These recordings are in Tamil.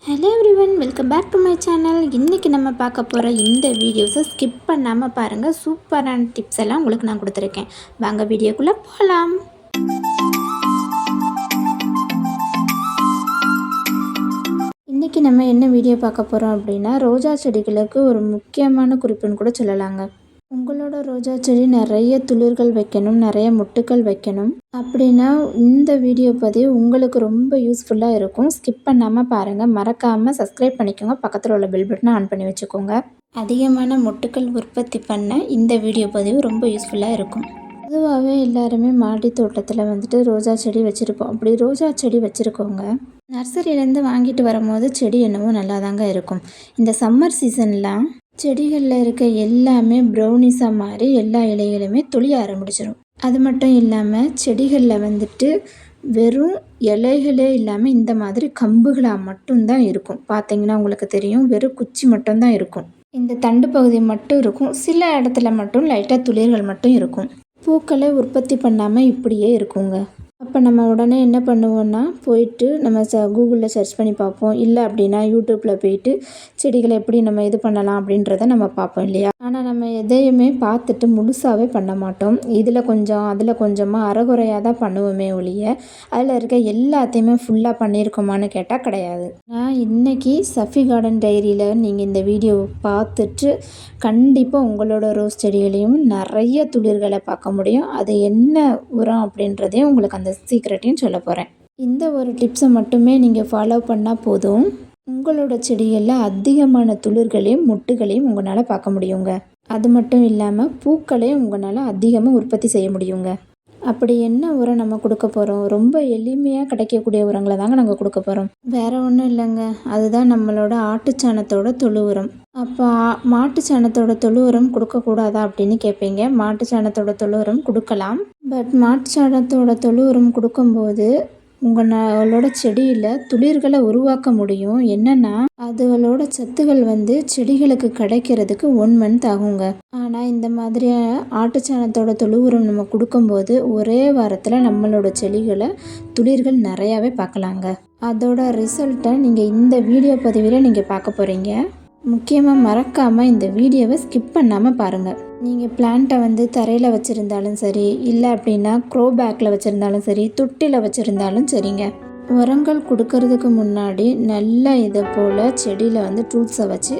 Hello everyone, welcome back to my channel. இன்றைக்கி நம்ம பார்க்க போகிற இந்த வீடியோஸை ஸ்கிப் பண்ணாமல் பாருங்கள். சூப்பரான டிப்ஸ் எல்லாம் உங்களுக்கு நான் கொடுத்துருக்கேன். வாங்க வீடியோக்குள்ளே போகலாம். இன்றைக்கி நம்ம என்ன வீடியோ பார்க்க போகிறோம் அப்படின்னா, ரோஜா செடிகளுக்கு ஒரு முக்கியமான குறிப்புன்னு கூட சொல்லலாங்க. உங்களோட ரோஜா செடி நிறைய துளிர்கள் வைக்கணும், நிறைய மொட்டுக்கள் வைக்கணும் அப்படின்னா இந்த வீடியோ பதிவு உங்களுக்கு ரொம்ப யூஸ்ஃபுல்லாக இருக்கும். ஸ்கிப் பண்ணாமல் பாருங்கள். மறக்காமல் சப்ஸ்கிரைப் பண்ணிக்கோங்க. பக்கத்தில் உள்ள பெல் பட்டனை ஆன் பண்ணி வச்சுக்கோங்க. அதிகமான மொட்டுக்கள் உற்பத்தி பண்ண இந்த வீடியோ பதிவு ரொம்ப யூஸ்ஃபுல்லாக இருக்கும். பொதுவாகவே எல்லாருமே மாடி தோட்டத்தில் ரோஜா செடி வச்சுருப்போம். அப்படி ரோஜா செடி வச்சுருக்கோங்க நர்சரியிலேருந்து வாங்கிட்டு வரும்போது செடி என்னவோ நல்லா தாங்க இருக்கும். இந்த சம்மர் சீசன்லாம் செடிகளில் இருக்க எல்லாமே ப்ரௌனிஸாக மாறி எல்லா இலைகளுமே துளிய ஆரம்பிச்சிடும். அது மட்டும் இல்லாமல் செடிகளில் வெறும் இலைகளே இல்லாமல் இந்த மாதிரி கம்புகளாக மட்டும்தான் இருக்கும். பார்த்தீங்கன்னா உங்களுக்கு தெரியும், வெறும் குச்சி மட்டும்தான் இருக்கும். இந்த தண்டு பகுதி மட்டும் இருக்கும். சில இடத்துல மட்டும் லைட்டாக துளிர்கள் மட்டும் இருக்கும். பூக்களை உற்பத்தி பண்ணாமல் இப்படியே இருக்குங்க. அப்போ நம்ம உடனே என்ன பண்ணுவோன்னா, போயிட்டு நம்ம கூகுளில் சர்ச் பண்ணி பார்ப்போம். இல்லை அப்படின்னா யூடியூப்பில் போயிட்டு செடிகளை எப்படி நம்ம இது பண்ணலாம் அப்படின்றத நம்ம பார்ப்போம் இல்லையா. ஆனால் நம்ம எதையுமே பார்த்துட்டு முழுசாகவே பண்ண மாட்டோம். இதில் கொஞ்சம் அதில் கொஞ்சமாக அரைகுறையாக தான் பண்ணுவோமே ஒழிய அதில் இருக்க எல்லாத்தையுமே ஃபுல்லாக பண்ணியிருக்கோமான்னு கேட்டால் கிடையாது. நான் இன்றைக்கி சஃபி கார்டன் டைரியில் நீங்கள் இந்த வீடியோவை பார்த்துட்டு கண்டிப்பாக உங்களோட ரோஸ் செடிகளையும் நிறைய துளிர்களை பார்க்க முடியும். அது என்ன உரம் அப்படின்றதையும் உங்களுக்கு அந்த சீக்ரெட்டையும் சொல்ல போகிறேன். இந்த ஒரு டிப்ஸை மட்டுமே நீங்கள் ஃபாலோ பண்ணால் போதும். உங்களோட செடிகளில் அதிகமான துளிர்களையும் மொட்டுகளையும் உங்களால் பார்க்க முடியுங்க. அது மட்டும் இல்லாமல் பூக்களையும் உங்களால் அதிகமாக உற்பத்தி செய்ய முடியுங்க. அப்படி என்ன உரம் நம்ம கொடுக்க போகிறோம்? ரொம்ப எளிமையாக கிடைக்கக்கூடிய உரங்களை தாங்க நாங்கள் கொடுக்க போகிறோம். வேறு ஒன்றும் இல்லைங்க, அதுதான் நம்மளோட ஆட்டுச்சாணத்தோட தொழு உரம். அப்போ மாட்டுச்சாணத்தோட தொழு உரம் கொடுக்கக்கூடாதா அப்படின்னு கேட்பீங்க. மாட்டுச்சாணத்தோட தொழு உரம் கொடுக்கலாம். பட் மாட்டுச்சாணத்தோட தொழு உரம் கொடுக்கும்போது உங்களோட செடியில் துளிர்களை உருவாக்க முடியும். என்னென்னா அதுகளோட சத்துகள் செடிகளுக்கு கிடைக்கிறதுக்கு 1 மந்த் ஆகுங்க. ஆனால் இந்த மாதிரி ஆட்டுச்சாணத்தோட தொழு உரம் நம்ம கொடுக்கும்போது ஒரே வாரத்தில் நம்மளோட செடிகளை துளிர்கள் நிறையாவே பார்க்கலாங்க. அதோட ரிசல்ட்டை நீங்கள் இந்த வீடியோ பதிவில் நீங்கள் பார்க்க போகிறீங்க. முக்கியமாக மறக்காமல் இந்த வீடியோவை ஸ்கிப் பண்ணாமல் பாருங்கள். நீங்கள் பிளான்ட்டை தரையில் வச்சுருந்தாலும் சரி, இல்லை அப்படின்னா க்ரோ பேக்கில் வச்சுருந்தாலும் சரி, தொட்டியில் வச்சுருந்தாலும் சரிங்க, உரங்கள் கொடுக்கறதுக்கு முன்னாடி நல்லா இதை போல் செடியில் டூல்ஸை வச்சு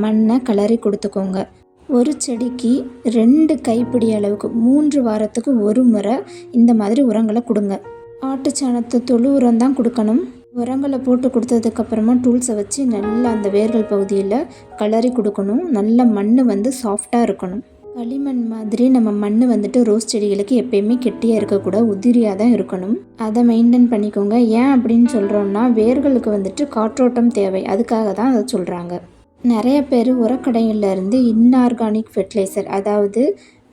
மண்ணை கிளறி கொடுத்துக்கோங்க. ஒரு செடிக்கு 2 கைப்பிடி அளவுக்கு 3 வாரத்துக்கு ஒரு முறை இந்த மாதிரி உரங்களை கொடுங்க. ஆட்டுச்சாணத்தை தொழு உரம் தான் கொடுக்கணும். உரங்களை போட்டு கொடுத்ததுக்கப்புறமா டூல்ஸை வச்சு நல்லா அந்த வேர்கள் பகுதியில் கிளறி கொடுக்கணும். நல்ல மண் சாஃப்டாக இருக்கணும். களிமண் மாதிரி நம்ம மண் ரோஸ் செடிகளுக்கு எப்பயுமே கெட்டியாக இருக்கக்கூடாது, உதிரியாக தான் இருக்கணும். அதை மெயின்டைன் பண்ணிக்கோங்க. ஏன் அப்படின்னு சொல்கிறோன்னா, வேர்களுக்கு காற்றோட்டம் தேவை. அதுக்காக தான் அதை சொல்கிறாங்க. நிறைய பேர் உரக்கடையிலேருந்து இன்ஆர்கானிக் ஃபெர்டிலைசர், அதாவது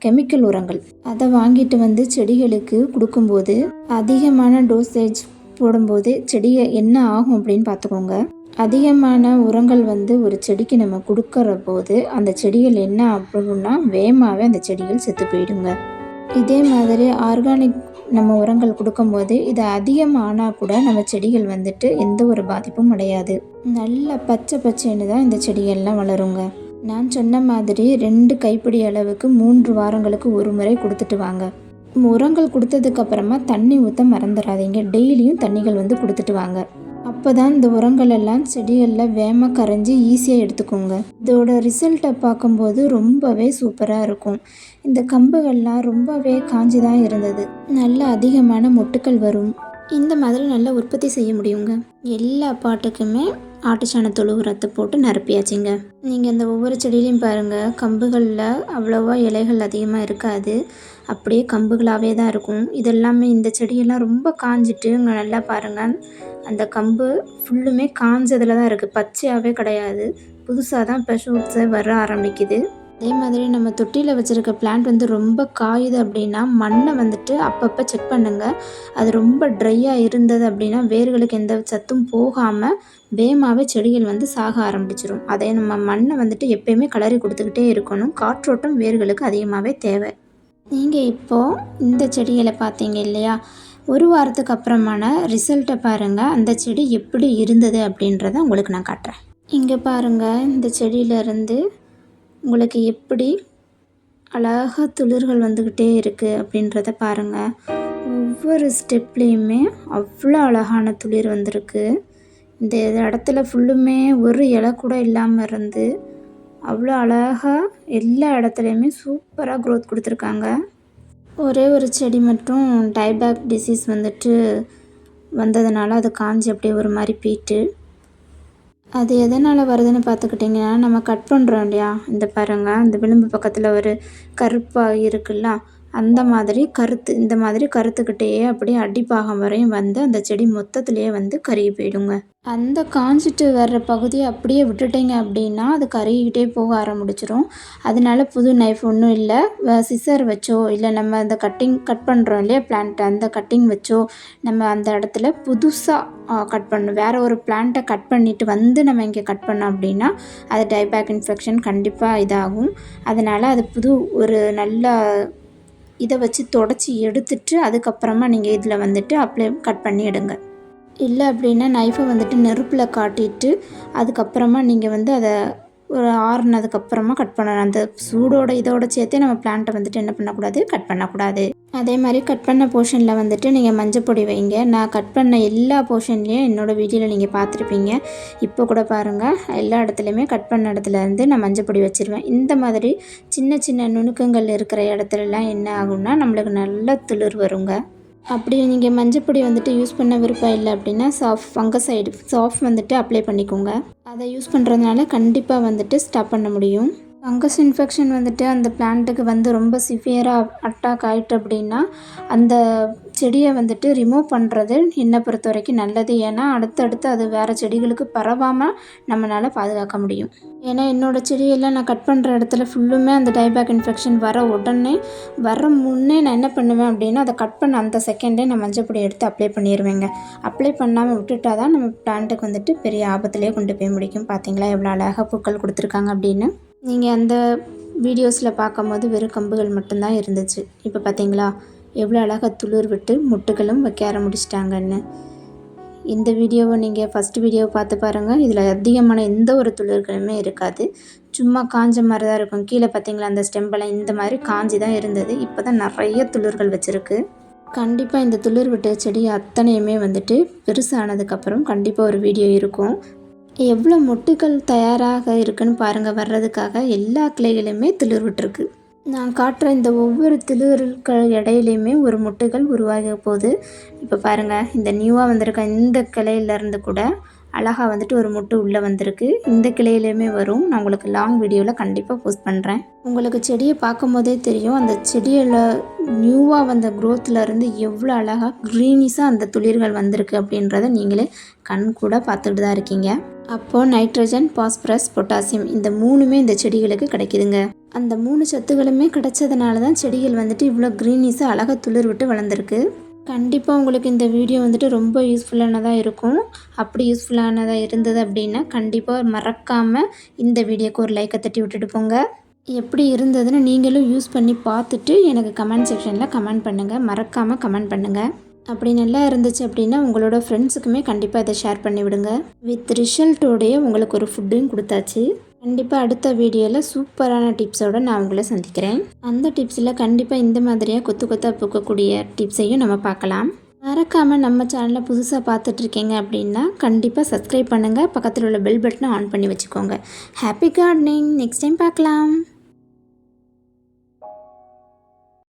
கெமிக்கல் உரங்கள், அதை வாங்கிட்டு செடிகளுக்கு கொடுக்கும்போது அதிகமான டோசேஜ் போடும்போது செடியை என்ன ஆகும் அப்படின்னு பார்த்துக்கோங்க. அதிகமான உரங்கள் ஒரு செடிக்கு நம்ம கொடுக்குற போது அந்த செடிகள் என்ன அப்படின்னா வேகமாகவே அந்த செடிகள் செத்து போயிடுங்க. இதே மாதிரி ஆர்கானிக் நம்ம உரங்கள் கொடுக்கும்போது இது அதிகமானால் கூட நம்ம செடிகள் எந்த ஒரு பாதிப்பும் அடையாது. நல்ல பச்சை பச்சைன்னு தான் இந்த செடிகள்லாம் வளருங்க. நான் சொன்ன மாதிரி 2 கைப்பிடி அளவுக்கு 3 வாரங்களுக்கு ஒரு முறை கொடுத்துட்டு வாங்க. உரங்கள் கொடுத்ததுக்கப்புறமா தண்ணி ஊற்ற மறந்துடாதீங்க. டெய்லியும் தண்ணிகள் கொடுத்துட்டு வாங்க. அப்போ தான் இந்த உரங்கள் எல்லாம் செடிகளில் வேகமாக கரைஞ்சி ஈஸியாக எடுத்துக்கோங்க. இதோட ரிசல்ட்டை பார்க்கும்போது ரொம்பவே சூப்பராக இருக்கும். இந்த கம்புகள்லாம் ரொம்பவே காஞ்சி தான் இருந்தது. நல்ல அதிகமான மொட்டுக்கள் வரும். இந்த மாதிரி நல்லா உற்பத்தி செய்ய முடியுங்க. எல்லா பாட்டுக்குமே ஆட்டுச்சாண தொழு உரத்தை போட்டு நிரப்பியாச்சுங்க. நீங்கள் இந்த ஒவ்வொரு செடியிலையும் பாருங்கள், கம்புகளில் அவ்வளோவா இலைகள் அதிகமாக இருக்காது, அப்படியே கம்புகளாகவே தான் இருக்கும். இதெல்லாமே இந்த செடியெல்லாம் ரொம்ப காஞ்சிட்டு நல்லா பாருங்கள், அந்த கம்பு ஃபுல்லுமே காஞ்சதில் தான் இருக்குது, பச்சையாகவே கிடையாது. புதுசாக தான் இப்போ ஷூட்ஸை வர ஆரம்பிக்குது. அதே மாதிரி நம்ம தொட்டியில் வச்சுருக்க பிளான்ட் ரொம்ப காயுது அப்படின்னா மண்ணை அப்பப்போ செக் பண்ணுங்கள். அது ரொம்ப ட்ரையாக இருந்தது அப்படின்னா வேர்களுக்கு எந்த சத்தும் போகாமல் வேகமாகவே செடிகள் சாக ஆரம்பிச்சிடும். அதே நம்ம மண்ணை எப்பயுமே கிளறி கொடுத்துக்கிட்டே இருக்கணும். காற்றோட்டம் வேர்களுக்கு அதிகமாகவே தேவை. நீங்கள் இப்போது இந்த செடிகளை பார்த்தீங்க இல்லையா, 1 வாரத்துக்கு அப்புறமான ரிசல்ட்டை பாருங்கள். அந்த செடி எப்படி இருந்தது அப்படின்றத உங்களுக்கு நான் காட்டுறேன். இங்கே பாருங்கள், இந்த செடியிலேருந்து உங்களுக்கு எப்படி அழகாக துளிர்கள் வந்துக்கிட்டே இருக்குது அப்படின்றத பாருங்கள். ஒவ்வொரு ஸ்டெப்லேயுமே அவ்வளோ அழகான துளிர் வந்திருக்கு. இந்த இடத்துல ஃபுல்லுமே ஒரு இலை கூட இல்லாமல் இருந்து அவ்வளோ அழகாக எல்லா இடத்துலையுமே சூப்பராக க்ரோத் கொடுத்துருக்காங்க. ஒரே ஒரு செடி மட்டும் டைபேக் டிசீஸ் வந்துட்டு வந்ததுனால அது காஞ்சி அப்படியே ஒரு மாதிரி போயிட்டு, அது எதனால் வருதுன்னு பார்த்துக்கிட்டிங்கன்னா, நம்ம கட் பண்ணுறோம் இல்லையா, இந்த பாருங்கள், இந்த விளிம்பு பக்கத்தில் ஒரு கருப்பாக இருக்குல்ல, அந்த மாதிரி இந்த மாதிரி கருத்துக்கிட்டே அப்படியே அடிப்பாகம் வரையும் வந்து அந்த செடி மொத்தத்துலேயே வந்து கருகி போயிடுங்க. அந்த காஞ்சிட்டு வர்ற பகுதியை அப்படியே விட்டுட்டிங்க அப்படின்னா அது கருகிக்கிட்டே போக ஆரம்பிச்சிடும். அதனால புது நைஃப் ஒன்றும் இல்லை, சிசர் வச்சோ இல்லை நம்ம அந்த கட் பண்ணுறோம் இல்லையா பிளான்ட்டை, அந்த கட்டிங் வச்சோ நம்ம அந்த இடத்துல புதுசாக கட் பண்ணணும். வேறு ஒரு பிளான்ட்டை கட் பண்ணிவிட்டு வந்து நம்ம இங்கே கட் பண்ணோம் அப்படின்னா அது டைபேக் இன்ஃபெக்ஷன் கண்டிப்பாக இதாகும். அதனால் அது ஒரு நல்ல இதை வச்சு தொடச்சி எடுத்துட்டு அதுக்கப்புறமா நீங்கள் இதில் வந்துட்டு கட் பண்ணி எடுங்க. இல்லை அப்படின்னா நைஃபை வந்துட்டு நெருப்பில் காட்டிட்டு அதுக்கப்புறமா நீங்கள் வந்து அதை ஒரு ஆறுனதுக்கப்புறமா கட் பண்ணணும். அந்த சூடோட இதோட சேர்த்தே நம்ம பிளான்ட்டை வந்துட்டு என்ன பண்ணக்கூடாது, கட் பண்ணக்கூடாது. அதே மாதிரி கட் பண்ண போர்ஷனில் வந்துட்டு நீங்கள் மஞ்சப்பொடி வைங்க. நான் கட் பண்ண எல்லா போர்ஷன்லேயும் என்னோடய வீடியோவில் நீங்கள் பார்த்துருப்பீங்க. இப்போ கூட பாருங்கள், எல்லா இடத்துலையுமே கட் பண்ண இடத்துலேருந்து நான் மஞ்சப்பொடி வச்சுருவேன். இந்த மாதிரி சின்ன சின்ன நுணுக்கங்கள் இருக்கிற இடத்துலலாம் என்ன ஆகும்னா நம்மளுக்கு நல்ல துளிர் வருங்க. அப்படி நீங்கள் மஞ்சப்பொடி வந்துட்டு யூஸ் பண்ண விருப்பம் இல்லை அப்படின்னா ஃபங்கசைடு வந்துட்டு அப்ளை பண்ணிக்கோங்க. அதை யூஸ் பண்ணுறதுனால கண்டிப்பாக வந்துட்டு ஸ்டாப் பண்ண முடியும். ஃபங்கஸ் இன்ஃபெக்ஷன் வந்துட்டு அந்த பிளான்ட்டுக்கு வந்து ரொம்ப சிவியராக அட்டாக் ஆகிட்டு அப்படின்னா அந்த செடியை வந்துட்டு ரிமூவ் பண்ணுறது என்னை பொறுத்த வரைக்கும் நல்லது. ஏன்னா அடுத்தடுத்து அது வேறு செடிகளுக்கு பரவாமல் நம்மளால் பாதுகாக்க முடியும். ஏன்னா என்னோடய செடியெல்லாம் நான் கட் பண்ணுற இடத்துல ஃபுல்லுமே அந்த டைபேக் இன்ஃபெக்ஷன் வர முன்னே நான் என்ன பண்ணுவேன் அப்படின்னா அதை கட் பண்ண அந்த செகண்டே நான் மஞ்சப்பொடி எடுத்து அப்ளை பண்ணிடுவேங்க. அப்ளை பண்ணாமல் விட்டுட்டா தான் நம்ம பிளான்ட்டுக்கு வந்துட்டு பெரிய ஆபத்துலேயே கொண்டு போய் முடிக்கும். பார்த்தீங்களா எவ்வளோ அழகாக பூக்கள் கொடுத்துருக்காங்க அப்படின்னு. நீங்கள் அந்த வீடியோஸில் பார்க்கும்போது வெறும் கம்புகள் மட்டும்தான் இருந்துச்சு. இப்போ பார்த்தீங்களா எவ்வளோ அழகாக துளிர் விட்டு முட்டுகளும் வைக்க ஆரம்பிச்சிட்டாங்கன்னு. இந்த வீடியோவை நீங்கள் ஃபஸ்ட்டு வீடியோவை பார்த்து பாருங்கள். இதில் அதிகமான எந்த ஒரு துளிர்களுமே இருக்காது, சும்மா காஞ்ச மாதிரி தான் இருக்கும். கீழே பார்த்தீங்களா அந்த ஸ்டெம்பெல்லாம் இந்த மாதிரி காஞ்சி தான் இருந்தது. இப்போ தான் நிறைய துளிர்கள் வச்சுருக்கு. கண்டிப்பாக இந்த துளிர் விட்ட செடி அத்தனையுமே வந்துட்டு பெருசானதுக்கப்புறம் கண்டிப்பாக ஒரு வீடியோ இருக்கும். எவ்வளோ மொட்டுக்கள் தயாராக இருக்குன்னு பாருங்கள். வர்றதுக்காக எல்லா கிளைகளுமே துளிர் விட்டுருக்கு. நான் காட்டுற இந்த ஒவ்வொரு துளிர்கள் இடையிலையுமே ஒரு மொட்டுகள் உருவாக போகுது. இப்போ பாருங்கள், இந்த நியூவாக வந்திருக்க இந்த கிளையிலேருந்து கூட அழகாக வந்துட்டு ஒரு மொட்டு உள்ளே வந்திருக்கு. இந்த கிளையிலையுமே வரும். நான் உங்களுக்கு லாங் வீடியோவில் கண்டிப்பாக போஸ்ட் பண்ணுறேன். உங்களுக்கு செடியை பார்க்கும் போதே தெரியும் அந்த செடியில் நியூவாக வந்த க்ரோத்துலேருந்து எவ்வளோ அழகாக க்ரீனிஸாக அந்த துளிர்கள் வந்திருக்கு அப்படின்றத நீங்களே கண் கூட பார்த்துக்கிட்டு தான் இருக்கீங்க. அப்போது நைட்ரஜன், பாஸ்பரஸ், பொட்டாசியம் இந்த 3மே இந்த செடிகளுக்கு கிடைக்குதுங்க. அந்த 3 சத்துக்களுமே கிடைச்சதுனால தான் செடிகள் வந்துட்டு இவ்வளோ க்ரீனிஸாக அழகாக துளிர் விட்டு வளர்ந்துருக்கு. கண்டிப்பாக உங்களுக்கு இந்த வீடியோ வந்துட்டு ரொம்ப யூஸ்ஃபுல்லானதாக இருக்கும். அப்படி யூஸ்ஃபுல்லானதாக இருந்தது அப்படின்னா கண்டிப்பாக மறக்காமல் இந்த வீடியோக்கு ஒரு லைக்கை தட்டி விட்டுட்டு போங்க. எப்படி இருந்ததுன்னு நீங்களும் யூஸ் பண்ணி பார்த்துட்டு எனக்கு கமெண்ட் செக்ஷனில் கமெண்ட் பண்ணுங்கள். மறக்காமல் கமெண்ட் பண்ணுங்கள். அப்படி நல்லா இருந்துச்சு அப்படின்னா உங்களோட ஃப்ரெண்ட்ஸுக்குமே கண்டிப்பாக இதை ஷேர் பண்ணி விடுங்க. வித் ரிசல்ட்டோடைய உங்களுக்கு ஒரு ஃபுட்டையும் கொடுத்தாச்சு. கண்டிப்பாக அடுத்த வீடியோவில் சூப்பரான டிப்ஸோடு நான் உங்களை சந்திக்கிறேன். அந்த டிப்ஸில் கண்டிப்பாக இந்த மாதிரியாக கொத்து கொத்தாக பூக்கக்கூடிய டிப்ஸையும் நம்ம பார்க்கலாம். மறக்காமல் நம்ம சேனலை புதுசாக பார்த்துட்ருக்கீங்க அப்படின்னா கண்டிப்பாக சப்ஸ்கிரைப் பண்ணுங்கள். பக்கத்தில் உள்ள பெல் பட்டனை ஆன் பண்ணி வச்சுக்கோங்க. Happy gardening. நெக்ஸ்ட் டைம் பார்க்கலாம்.